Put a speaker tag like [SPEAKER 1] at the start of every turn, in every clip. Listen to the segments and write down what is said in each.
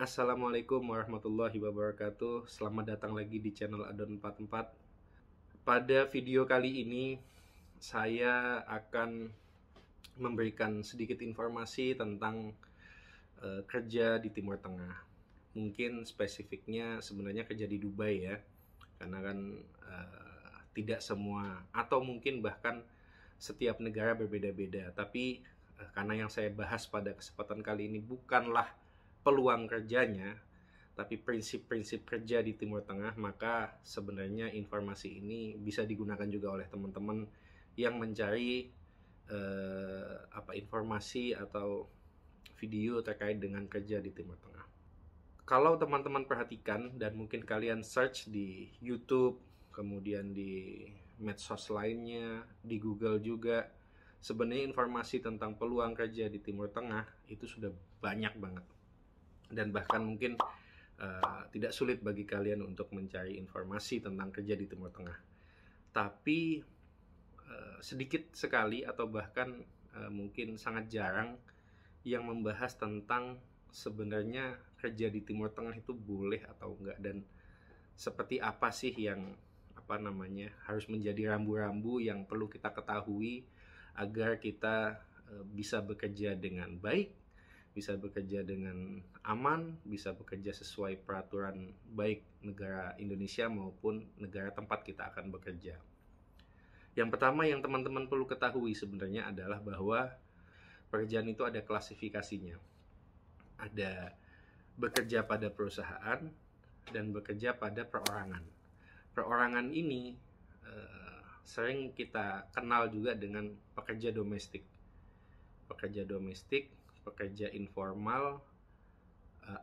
[SPEAKER 1] Assalamualaikum warahmatullahi wabarakatuh. Selamat datang lagi di channel Adon 44. Pada video kali ini saya akan memberikan sedikit informasi tentang kerja di Timur Tengah. Mungkin spesifiknya sebenarnya kerja di Dubai ya. Karena kan tidak semua atau mungkin bahkan setiap negara berbeda-beda. Tapi karena yang saya bahas pada kesempatan kali ini bukanlah peluang kerjanya, tapi prinsip-prinsip kerja di Timur Tengah, maka sebenarnya informasi ini bisa digunakan juga oleh teman-teman yang mencari informasi atau video terkait dengan kerja di Timur Tengah. Kalau teman-teman perhatikan dan mungkin kalian search di YouTube, kemudian di medsos lainnya, di Google juga, sebenarnya informasi tentang peluang kerja di Timur Tengah itu sudah banyak banget. Dan bahkan mungkin tidak sulit bagi kalian untuk mencari informasi tentang kerja di Timur Tengah. Tapi sedikit sekali atau bahkan mungkin sangat jarang yang membahas tentang sebenarnya kerja di Timur Tengah itu boleh atau enggak, dan seperti apa sih yang harus menjadi rambu-rambu yang perlu kita ketahui agar kita bisa bekerja dengan baik, bisa bekerja dengan aman, bisa bekerja sesuai peraturan baik negara Indonesia maupun negara tempat kita akan bekerja. Yang pertama yang teman-teman perlu ketahui sebenarnya adalah bahwa pekerjaan itu ada klasifikasinya. Ada bekerja pada perusahaan dan bekerja pada perorangan. Perorangan ini sering kita kenal juga dengan pekerja domestik. Pekerja domestik, pekerja informal,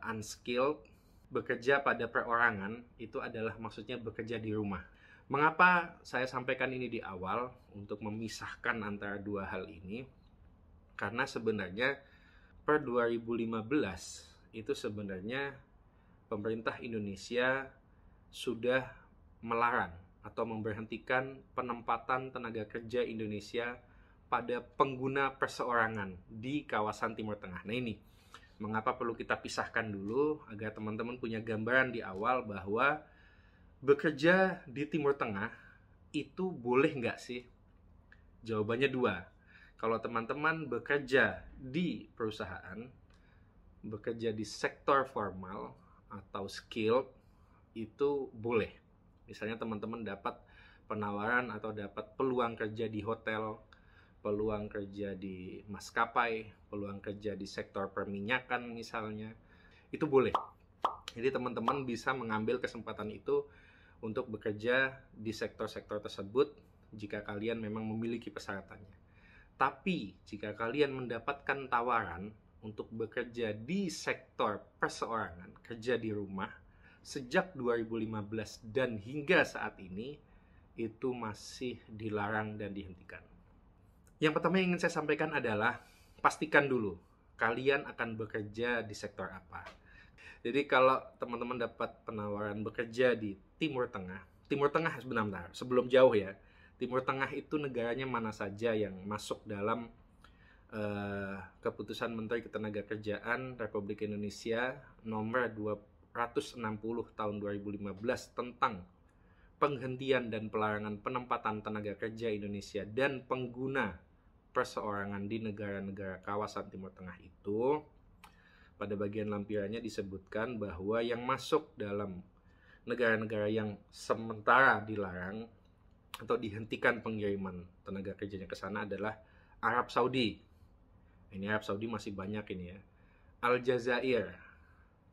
[SPEAKER 1] unskilled. Bekerja pada perorangan itu adalah maksudnya bekerja di rumah. Mengapa saya sampaikan ini di awal untuk memisahkan antara dua hal ini? Karena sebenarnya per 2015 itu sebenarnya pemerintah Indonesia sudah melarang atau memberhentikan penempatan tenaga kerja Indonesia pada pengguna perseorangan di kawasan Timur Tengah. Nah ini, mengapa perlu kita pisahkan dulu agar teman-teman punya gambaran di awal bahwa bekerja di Timur Tengah itu boleh nggak sih? Jawabannya dua. Kalau teman-teman bekerja di perusahaan, bekerja di sektor formal atau skilled, itu boleh. Misalnya teman-teman dapat penawaran atau dapat peluang kerja di hotel, peluang kerja di maskapai, peluang kerja di sektor perminyakan misalnya, itu boleh. Jadi teman-teman bisa mengambil kesempatan itu untuk bekerja di sektor-sektor tersebut jika kalian memang memiliki persyaratannya. Tapi jika kalian mendapatkan tawaran untuk bekerja di sektor perseorangan, kerja di rumah, sejak 2015 dan hingga saat ini, itu masih dilarang dan dihentikan. Yang pertama yang ingin saya sampaikan adalah pastikan dulu kalian akan bekerja di sektor apa. Jadi kalau teman-teman dapat penawaran bekerja di Timur Tengah, Timur Tengah sebenarnya sebelum jauh ya, Timur Tengah itu negaranya mana saja yang masuk dalam keputusan Menteri Ketenagakerjaan Republik Indonesia nomor 260 tahun 2015 tentang penghentian dan pelarangan penempatan tenaga kerja Indonesia dan pengguna perseorangan di negara-negara kawasan Timur Tengah itu, pada bagian lampirannya disebutkan bahwa yang masuk dalam negara-negara yang sementara dilarang atau dihentikan pengiriman tenaga kerjanya ke sana adalah Arab Saudi. Ini Arab Saudi masih banyak ini ya. Aljazair,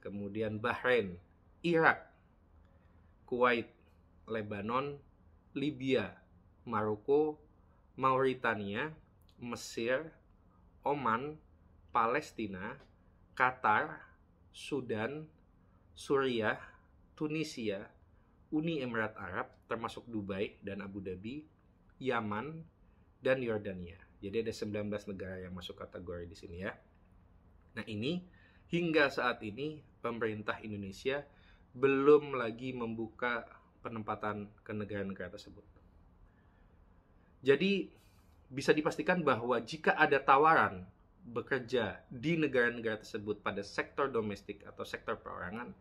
[SPEAKER 1] kemudian Bahrain, Irak, Kuwait, Lebanon, Libya, Maroko, Mauritania, Mesir, Oman, Palestina, Qatar, Sudan, Suriah, Tunisia, Uni Emirat Arab termasuk Dubai dan Abu Dhabi, Yaman, dan Yordania. Jadi ada 19 negara yang masuk kategori di sini ya. Nah ini hingga saat ini pemerintah Indonesia belum lagi membuka penempatan ke negara-negara tersebut. Jadi bisa dipastikan bahwa jika ada tawaran bekerja di negara-negara tersebut pada sektor domestik atau sektor perorangan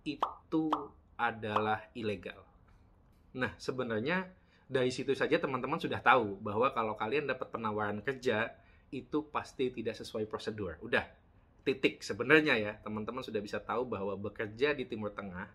[SPEAKER 1] itu adalah ilegal. Nah, sebenarnya dari situ saja teman-teman sudah tahu bahwa kalau kalian dapat penawaran kerja itu pasti tidak sesuai prosedur. Udah, titik. Sebenarnya ya, teman-teman sudah bisa tahu bahwa bekerja di Timur Tengah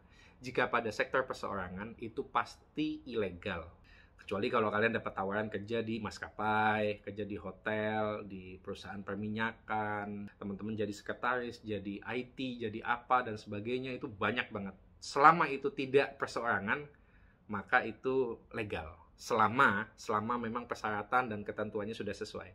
[SPEAKER 1] jika pada sektor perseorangan itu pasti ilegal. Kecuali kalau kalian dapat tawaran kerja di maskapai, kerja di hotel, di perusahaan perminyakan, teman-teman jadi sekretaris, jadi IT, jadi apa dan sebagainya, itu banyak banget. Selama itu tidak perseorangan, maka itu legal. Selama memang persyaratan dan ketentuannya sudah sesuai.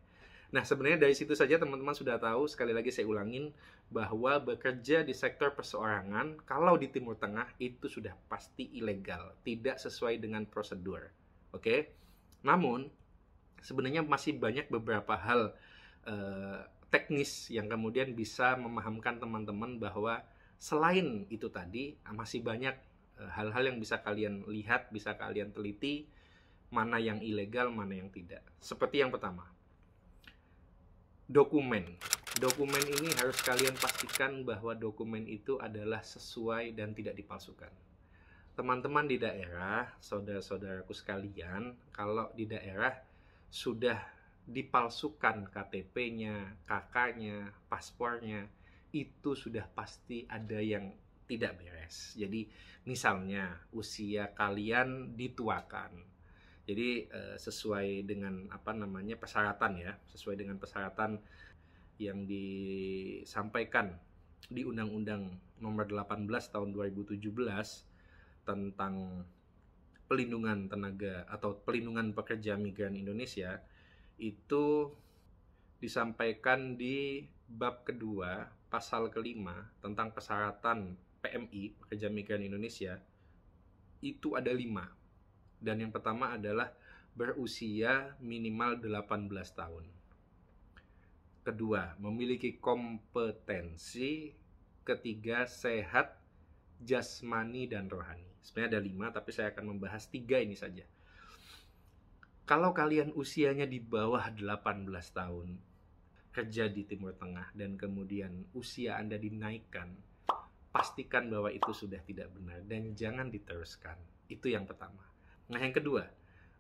[SPEAKER 1] Nah, sebenarnya dari situ saja teman-teman sudah tahu, sekali lagi saya ulangin, bahwa bekerja di sektor perseorangan, kalau di Timur Tengah, itu sudah pasti ilegal. Tidak sesuai dengan prosedur. Oke? Namun, sebenarnya masih banyak beberapa hal teknis yang kemudian bisa memahamkan teman-teman bahwa selain itu tadi, masih banyak hal-hal yang bisa kalian lihat, bisa kalian teliti, mana yang ilegal, mana yang tidak. Seperti yang pertama, dokumen. Dokumen ini harus kalian pastikan bahwa dokumen itu adalah sesuai dan tidak dipalsukan. Teman-teman di daerah, saudara-saudaraku sekalian, kalau di daerah sudah dipalsukan KTP-nya, KK-nya, paspornya, itu sudah pasti ada yang tidak beres. Jadi misalnya usia kalian dituakan. Jadi sesuai dengan persyaratan ya, sesuai dengan persyaratan yang disampaikan di Undang-Undang Nomor 18 tahun 2017 tentang pelindungan tenaga atau pelindungan pekerja migran Indonesia, itu disampaikan di bab kedua pasal kelima tentang persyaratan PMI, pekerja migran Indonesia, itu ada 5. Dan yang pertama adalah berusia minimal 18 tahun. Kedua, memiliki kompetensi. Ketiga, sehat jasmani dan rohani. Sebenarnya ada 5, tapi saya akan membahas 3 ini saja. Kalau kalian usianya di bawah 18 tahun, kerja di Timur Tengah, dan kemudian usia Anda dinaikkan, pastikan bahwa itu sudah tidak benar dan jangan diteruskan. Itu yang pertama. Nah, yang kedua,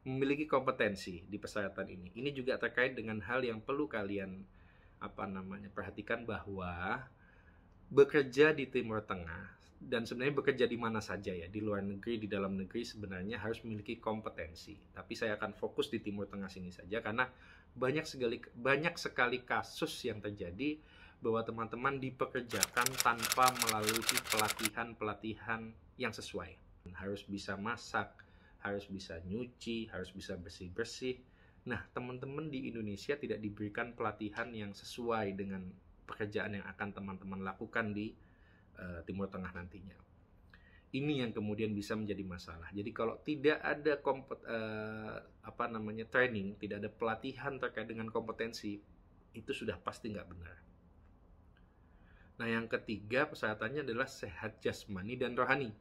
[SPEAKER 1] memiliki kompetensi di persyaratan ini. Ini juga terkait dengan hal yang perlu kalian perhatikan, bahwa bekerja di Timur Tengah dan sebenarnya bekerja di mana saja ya, di luar negeri, di dalam negeri, sebenarnya harus memiliki kompetensi. Tapi saya akan fokus di Timur Tengah sini saja karena banyak sekali kasus yang terjadi bahwa teman-teman dipekerjakan tanpa melalui pelatihan yang sesuai. Harus bisa masak, harus bisa nyuci, harus bisa bersih-bersih. Nah, teman-teman di Indonesia tidak diberikan pelatihan yang sesuai dengan pekerjaan yang akan teman-teman lakukan di Timur Tengah nantinya. Ini yang kemudian bisa menjadi masalah. Jadi kalau tidak ada training, tidak ada pelatihan terkait dengan kompetensi, itu sudah pasti nggak benar. Nah, yang ketiga persyaratannya adalah sehat jasmani dan rohani.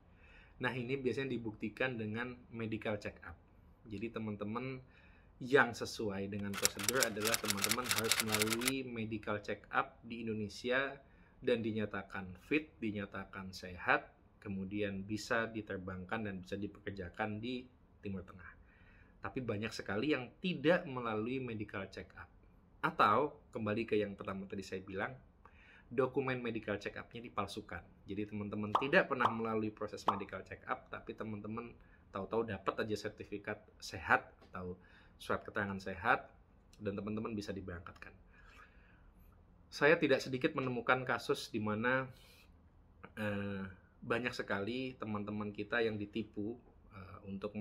[SPEAKER 1] Nah, ini biasanya dibuktikan dengan medical check up. Jadi teman-teman yang sesuai dengan prosedur adalah teman-teman harus melalui medical check up di Indonesia dan dinyatakan fit, dinyatakan sehat, kemudian bisa diterbangkan dan bisa dipekerjakan di Timur Tengah. Tapi banyak sekali yang tidak melalui medical check up. Atau, kembali ke yang pertama tadi saya bilang, dokumen medical check up-nya dipalsukan. Jadi teman-teman tidak pernah melalui proses medical check up, tapi teman-teman tahu-tahu dapat aja sertifikat sehat atau surat keterangan sehat, dan teman-teman bisa diberangkatkan. Saya tidak sedikit menemukan kasus di mana banyak sekali teman-teman kita yang ditipu untuk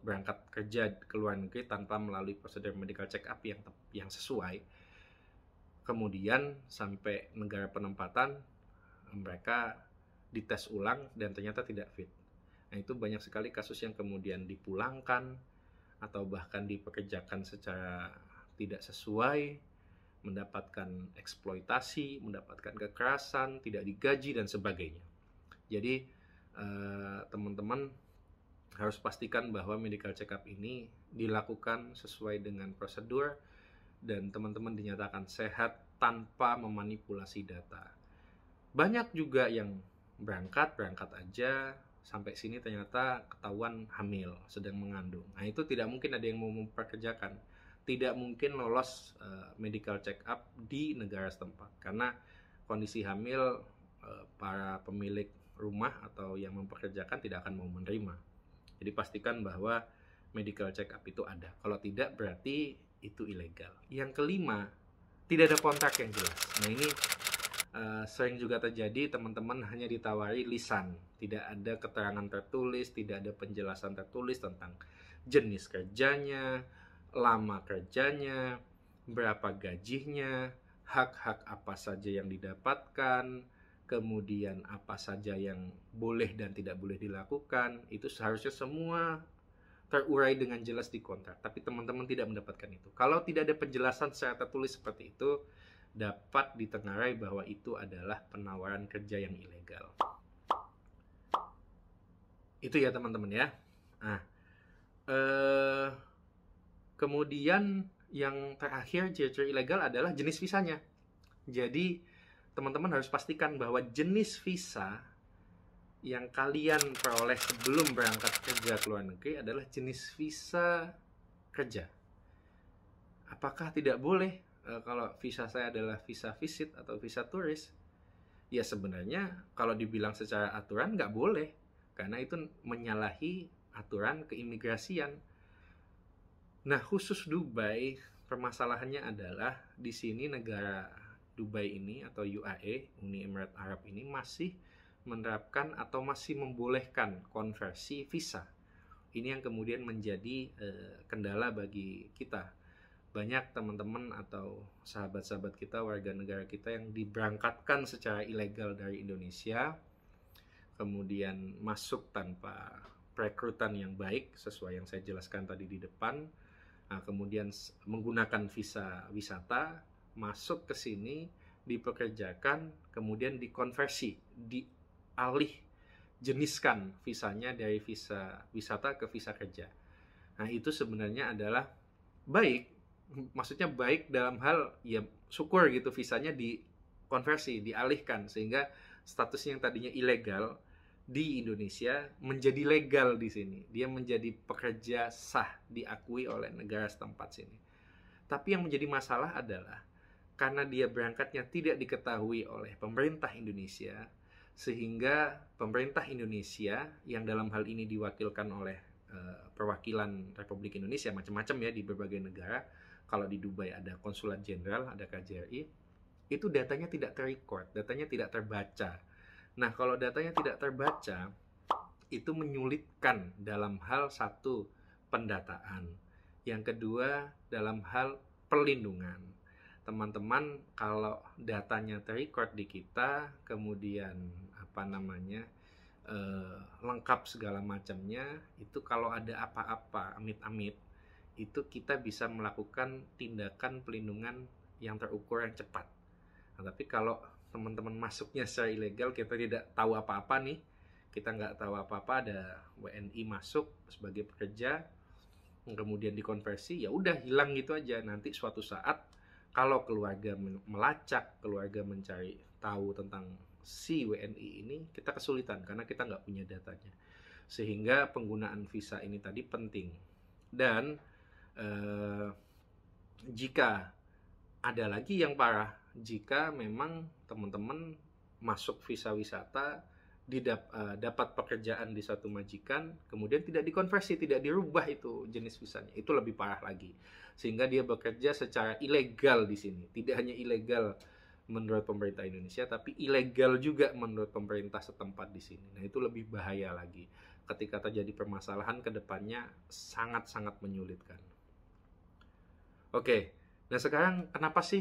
[SPEAKER 1] berangkat kerja ke luar negeri tanpa melalui prosedur medical check up yang sesuai. Kemudian sampai negara penempatan mereka dites ulang dan ternyata tidak fit. Nah, itu banyak sekali kasus yang kemudian dipulangkan atau bahkan dipekerjakan secara tidak sesuai, mendapatkan eksploitasi, mendapatkan kekerasan, tidak digaji dan sebagainya. Jadi teman-teman harus pastikan bahwa medical check up ini dilakukan sesuai dengan prosedur dan teman-teman dinyatakan sehat tanpa memanipulasi data. Banyak juga yang berangkat aja, sampai sini ternyata ketahuan hamil, sedang mengandung. Nah, itu tidak mungkin ada yang mau memperkerjakan. Tidak mungkin lolos medical check up di negara setempat. Karena kondisi hamil, para pemilik rumah atau yang mempekerjakan tidak akan mau menerima. Jadi pastikan bahwa medical check up itu ada. Kalau tidak, berarti itu ilegal. Yang kelima, tidak ada kontrak yang jelas. Nah, ini sering juga terjadi, teman-teman hanya ditawari lisan, tidak ada keterangan tertulis, tidak ada penjelasan tertulis tentang jenis kerjanya, lama kerjanya, berapa gajinya, hak-hak apa saja yang didapatkan, kemudian apa saja yang boleh dan tidak boleh dilakukan. Itu seharusnya semua terurai dengan jelas di kontrak, tapi teman-teman tidak mendapatkan itu. Kalau tidak ada penjelasan secara tertulis seperti itu, dapat ditengarai bahwa itu adalah penawaran kerja yang ilegal. Itu ya teman-teman ya. Nah, kemudian yang terakhir ciri-ciri ilegal adalah jenis visanya. Jadi teman-teman harus pastikan bahwa jenis visa yang kalian peroleh sebelum berangkat kerja ke luar negeri adalah jenis visa kerja. Apakah tidak boleh kalau visa saya adalah visa visit atau visa turis? Ya sebenarnya kalau dibilang secara aturan nggak boleh, karena itu menyalahi aturan keimigrasian. Nah, khusus Dubai, permasalahannya adalah di sini negara Dubai ini atau UAE, Uni Emirat Arab ini masih menerapkan atau masih membolehkan konversi visa. Ini yang kemudian menjadi kendala bagi kita. Banyak teman-teman atau sahabat-sahabat kita, warga negara kita yang diberangkatkan secara ilegal dari Indonesia, kemudian masuk tanpa perekrutan yang baik sesuai yang saya jelaskan tadi di depan. Nah, kemudian menggunakan visa wisata, masuk ke sini, dipekerjakan, kemudian dikonversi, dialih jeniskan visanya dari visa wisata ke visa kerja. Nah, itu sebenarnya adalah baik, maksudnya baik dalam hal ya syukur gitu visanya dikonversi, dialihkan, sehingga statusnya yang tadinya ilegal di Indonesia menjadi legal di sini. Dia menjadi pekerja sah, diakui oleh negara setempat sini. Tapi yang menjadi masalah adalah karena dia berangkatnya tidak diketahui oleh pemerintah Indonesia, sehingga pemerintah Indonesia yang dalam hal ini diwakilkan oleh perwakilan Republik Indonesia macam-macam ya di berbagai negara. Kalau di Dubai ada konsulat jenderal, ada KJRI, itu datanya tidak terrecord, datanya tidak terbaca. Nah, kalau datanya tidak terbaca, itu menyulitkan dalam hal satu, pendataan. Yang kedua, dalam hal perlindungan. Teman-teman, kalau datanya terrecord di kita, kemudian lengkap segala macamnya, itu kalau ada apa-apa, amit-amit, itu kita bisa melakukan tindakan pelindungan yang terukur, yang cepat. Nah, tapi kalau teman-teman masuknya secara ilegal, kita tidak tahu apa-apa nih, kita nggak tahu apa-apa, ada WNI masuk sebagai pekerja, kemudian dikonversi, ya udah hilang gitu aja. Nanti suatu saat kalau keluarga melacak, keluarga mencari tahu tentang si WNI ini, kita kesulitan karena kita nggak punya datanya. Sehingga penggunaan visa ini tadi penting. Dan jika ada lagi yang parah, jika memang teman-teman masuk visa wisata, dapat pekerjaan di satu majikan, kemudian tidak dikonversi, tidak dirubah itu jenis visanya, itu lebih parah lagi. Sehingga dia bekerja secara ilegal di sini. Tidak hanya ilegal menurut pemerintah Indonesia, tapi ilegal juga menurut pemerintah setempat di sini. Nah, itu lebih bahaya lagi. Ketika terjadi permasalahan ke depannya sangat-sangat menyulitkan. Oke, nah sekarang kenapa sih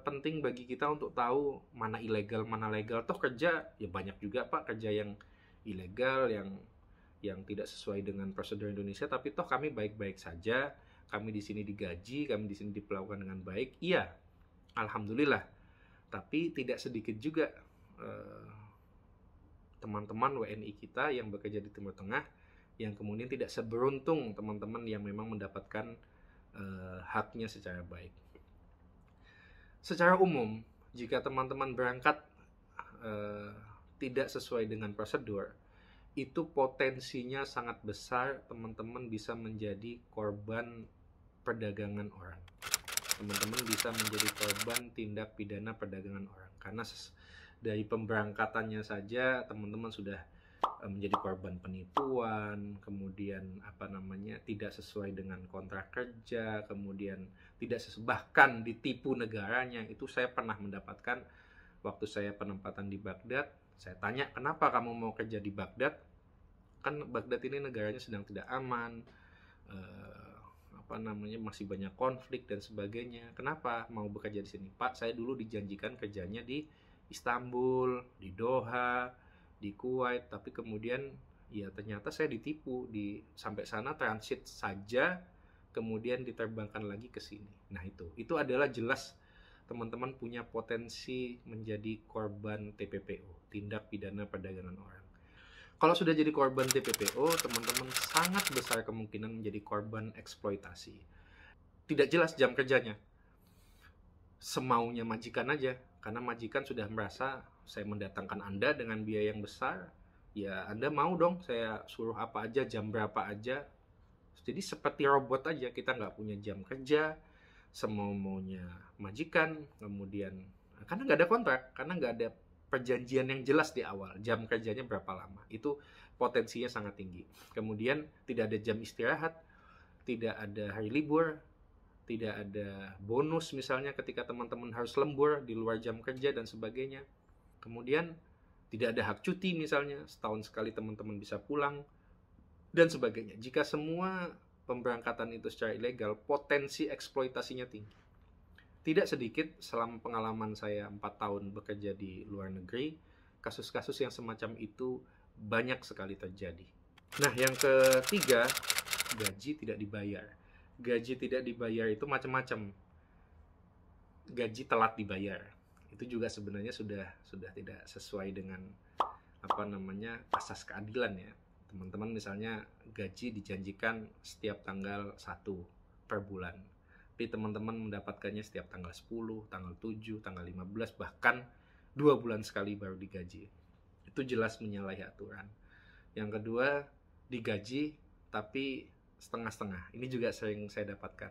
[SPEAKER 1] penting bagi kita untuk tahu mana ilegal, mana legal? Toh kerja ya banyak juga Pak, kerja yang ilegal, yang tidak sesuai dengan prosedur Indonesia, tapi toh kami baik-baik saja, kami di sini digaji, kami di sini diperlakukan dengan baik. Iya, alhamdulillah. Tapi tidak sedikit juga teman-teman WNI kita yang bekerja di Timur Tengah yang kemudian tidak seberuntung teman-teman yang memang mendapatkan haknya secara baik. Secara umum, jika teman-teman berangkat eh, tidak sesuai dengan prosedur, itu potensinya sangat besar teman-teman bisa menjadi korban perdagangan orang. Teman-teman bisa menjadi korban tindak pidana perdagangan orang. Karena dari pemberangkatannya saja teman-teman sudah menjadi korban penipuan, kemudian tidak sesuai dengan kontrak kerja, kemudian tidak bahkan ditipu negaranya. Itu saya pernah mendapatkan waktu saya penempatan di Baghdad. Saya tanya, kenapa kamu mau kerja di Baghdad? Kan Baghdad ini negaranya sedang tidak aman, masih banyak konflik dan sebagainya. Kenapa mau bekerja di sini? Pak, saya dulu dijanjikan kerjanya di Istanbul, di Doha, di Kuwait, tapi kemudian ya ternyata saya ditipu, sampai sana transit saja, kemudian diterbangkan lagi ke sini. Nah, itu adalah jelas teman-teman punya potensi menjadi korban TPPO, tindak pidana perdagangan orang. Kalau sudah jadi korban TPPO, teman-teman sangat besar kemungkinan menjadi korban eksploitasi. Tidak jelas jam kerjanya, semaunya majikan aja, karena majikan sudah merasa saya mendatangkan Anda dengan biaya yang besar, ya Anda mau dong saya suruh apa aja, jam berapa aja. Jadi seperti robot aja, kita nggak punya jam kerja, semau-maunya majikan. Kemudian karena nggak ada kontrak, karena nggak ada perjanjian yang jelas di awal, jam kerjanya berapa lama, itu potensinya sangat tinggi. Kemudian tidak ada jam istirahat, tidak ada hari libur, tidak ada bonus misalnya ketika teman-teman harus lembur di luar jam kerja dan sebagainya. Kemudian tidak ada hak cuti misalnya, setahun sekali teman-teman bisa pulang dan sebagainya. Jika semua pemberangkatan itu secara ilegal, potensi eksploitasinya tinggi. Tidak sedikit selama pengalaman saya 4 tahun bekerja di luar negeri, kasus-kasus yang semacam itu banyak sekali terjadi. Nah, yang ketiga, gaji tidak dibayar. Gaji tidak dibayar itu macam-macam. Gaji telat dibayar, itu juga sebenarnya sudah tidak sesuai dengan asas keadilan ya. Teman-teman misalnya gaji dijanjikan setiap tanggal 1 per bulan, tapi teman-teman mendapatkannya setiap tanggal 10, tanggal 7, tanggal 15, bahkan 2 bulan sekali baru digaji. Itu jelas menyalahi aturan. Yang kedua, digaji tapi setengah-setengah. Ini juga sering saya dapatkan.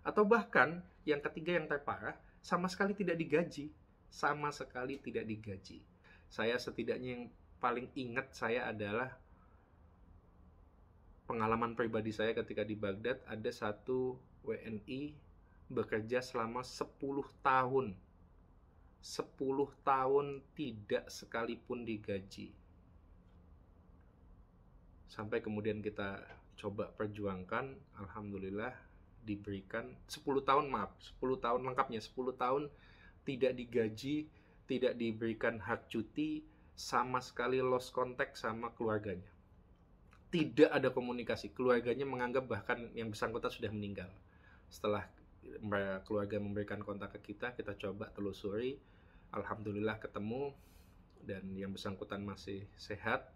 [SPEAKER 1] Atau bahkan yang ketiga yang terparah, sama sekali tidak digaji. Sama sekali tidak digaji. Saya setidaknya yang paling ingat saya adalah pengalaman pribadi saya ketika di Baghdad. Ada satu WNI bekerja selama 10 tahun. 10 tahun tidak sekalipun digaji. Sampai kemudian kita coba perjuangkan, alhamdulillah diberikan 10 tahun, 10 tahun lengkapnya, 10 tahun tidak digaji, tidak diberikan hak cuti, sama sekali lost contact sama keluarganya. Tidak ada komunikasi, keluarganya menganggap bahkan yang bersangkutan sudah meninggal. Setelah keluarga memberikan kontak ke kita coba telusuri, alhamdulillah ketemu, dan yang bersangkutan masih sehat,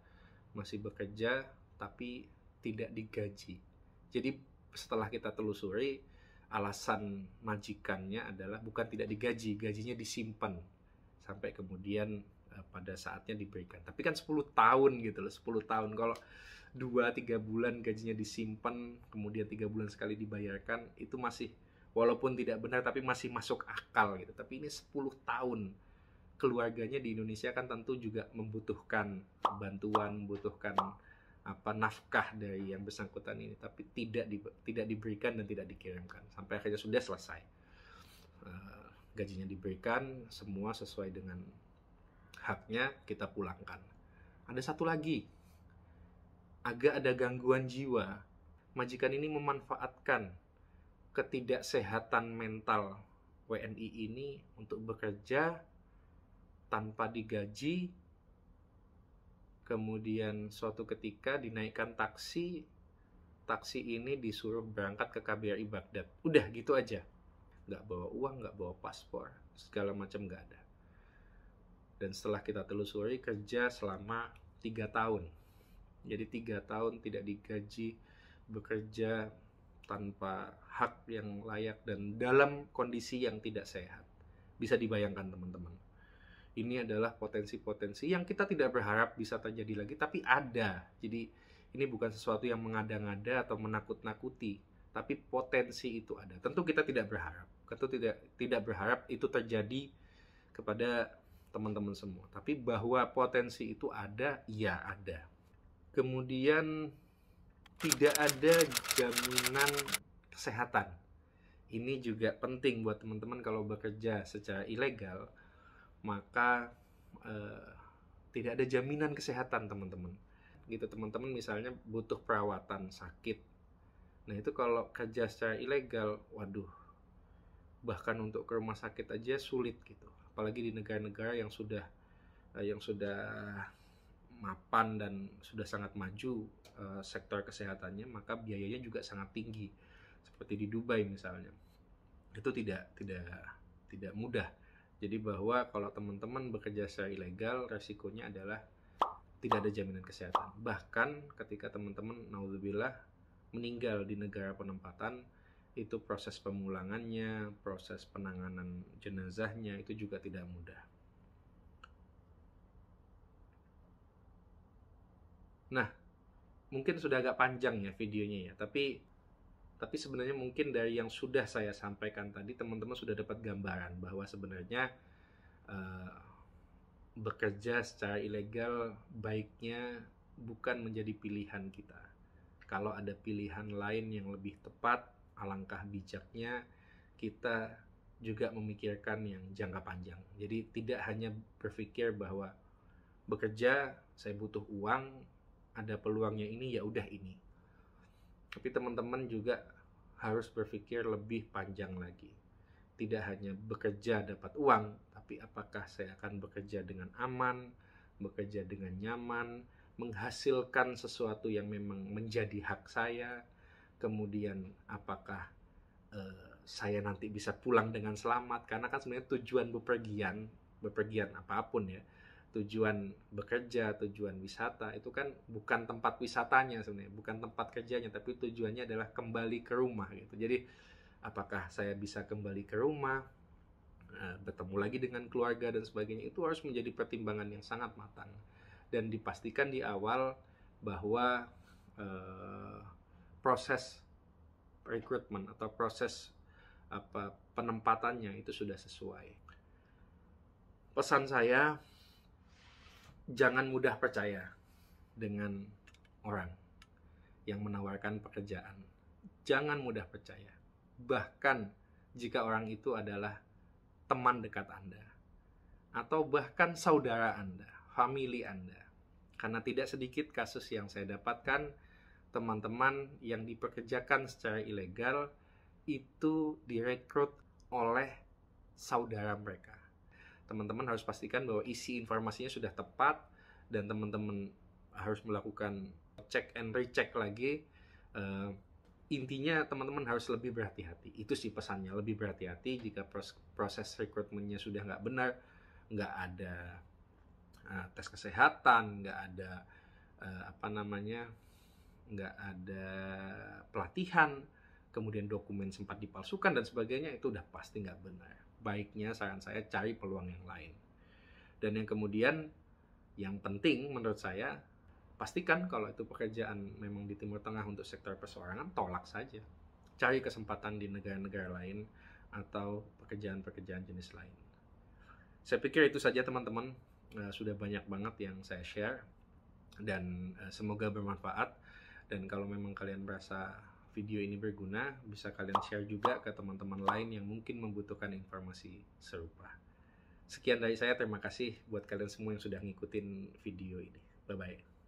[SPEAKER 1] masih bekerja, tapi tidak digaji. Jadi setelah kita telusuri, alasan majikannya adalah bukan tidak digaji, gajinya disimpan sampai kemudian pada saatnya diberikan. Tapi kan 10 tahun gitu loh, 10 tahun. Kalau 2-3 bulan gajinya disimpan, kemudian 3 bulan sekali dibayarkan, itu masih, walaupun tidak benar, tapi masih masuk akal gitu. Tapi ini 10 tahun. Keluarganya di Indonesia kan tentu juga membutuhkan bantuan, membutuhkan nafkah dari yang bersangkutan ini, tapi tidak diberikan dan tidak dikirimkan. Sampai akhirnya sudah selesai. Gajinya diberikan, semua sesuai dengan haknya, kita pulangkan. Ada satu lagi, agak ada gangguan jiwa. Majikan ini memanfaatkan ketidaksehatan mental WNI ini untuk bekerja tanpa digaji. Kemudian suatu ketika dinaikkan taksi ini disuruh berangkat ke KBRI Baghdad. Udah gitu aja, nggak bawa uang, nggak bawa paspor, segala macam nggak ada. Dan setelah kita telusuri, kerja selama 3 tahun. Jadi 3 tahun tidak digaji, bekerja tanpa hak yang layak dan dalam kondisi yang tidak sehat. Bisa dibayangkan teman-teman. Ini adalah potensi-potensi yang kita tidak berharap bisa terjadi lagi, tapi ada. Jadi ini bukan sesuatu yang mengada-ngada atau menakut-nakuti, tapi potensi itu ada. Tentu kita tidak berharap. Tentu tidak berharap itu terjadi kepada teman-teman semua. Tapi bahwa potensi itu ada, ya ada. Kemudian tidak ada jaminan kesehatan. Ini juga penting buat teman-teman kalau bekerja secara ilegal, maka tidak ada jaminan kesehatan teman-teman. Gitu teman-teman misalnya butuh perawatan sakit. Nah itu kalau kerja secara ilegal, waduh, bahkan untuk ke rumah sakit aja sulit gitu. Apalagi di negara-negara yang sudah mapan dan sudah sangat maju sektor kesehatannya, maka biayanya juga sangat tinggi. Seperti di Dubai misalnya, itu tidak mudah. Jadi bahwa kalau teman-teman bekerja secara ilegal, resikonya adalah tidak ada jaminan kesehatan. Bahkan ketika teman-teman naudzubillah meninggal di negara penempatan, itu proses pemulangannya, proses penanganan jenazahnya itu juga tidak mudah. Nah, mungkin sudah agak panjang ya videonya ya, tapi sebenarnya mungkin dari yang sudah saya sampaikan tadi, teman-teman sudah dapat gambaran bahwa sebenarnya bekerja secara ilegal baiknya bukan menjadi pilihan kita. Kalau ada pilihan lain yang lebih tepat, alangkah bijaknya kita juga memikirkan yang jangka panjang. Jadi tidak hanya berpikir bahwa bekerja saya butuh uang, ada peluangnya ini, ya udah ini. Tapi teman-teman juga harus berpikir lebih panjang lagi. Tidak hanya bekerja dapat uang, tapi apakah saya akan bekerja dengan aman, bekerja dengan nyaman, menghasilkan sesuatu yang memang menjadi hak saya, kemudian apakah saya nanti bisa pulang dengan selamat. Karena kan sebenarnya tujuan bepergian apapun ya, tujuan bekerja, tujuan wisata itu kan bukan tempat wisatanya sebenarnya, bukan tempat kerjanya, tapi tujuannya adalah kembali ke rumah gitu. Jadi apakah saya bisa kembali ke rumah, bertemu lagi dengan keluarga dan sebagainya, itu harus menjadi pertimbangan yang sangat matang dan dipastikan di awal bahwa proses rekrutmen atau proses penempatannya itu sudah sesuai. Pesan saya, jangan mudah percaya dengan orang yang menawarkan pekerjaan. Jangan mudah percaya. Bahkan jika orang itu adalah teman dekat Anda, atau bahkan saudara Anda, famili Anda. Karena tidak sedikit kasus yang saya dapatkan, teman-teman yang dipekerjakan secara ilegal itu direkrut oleh saudara mereka. Teman-teman harus pastikan bahwa isi informasinya sudah tepat, dan teman-teman harus melakukan cek and recheck lagi. Intinya teman-teman harus lebih berhati-hati. Itu sih pesannya, lebih berhati-hati jika proses rekrutmennya sudah nggak benar, nggak ada tes kesehatan, nggak ada nggak ada pelatihan, kemudian dokumen sempat dipalsukan dan sebagainya, itu udah pasti nggak benar. Baiknya saran saya cari peluang yang lain. Dan yang kemudian yang penting menurut saya, pastikan kalau itu pekerjaan memang di Timur Tengah untuk sektor perseorangan, tolak saja. Cari kesempatan di negara-negara lain atau pekerjaan-pekerjaan jenis lain. Saya pikir itu saja teman-teman. Sudah banyak banget yang saya share dan semoga bermanfaat. Dan kalau memang kalian merasa video ini berguna, bisa kalian share juga ke teman-teman lain yang mungkin membutuhkan informasi serupa. Sekian dari saya, terima kasih buat kalian semua yang sudah ngikutin video ini. Bye-bye.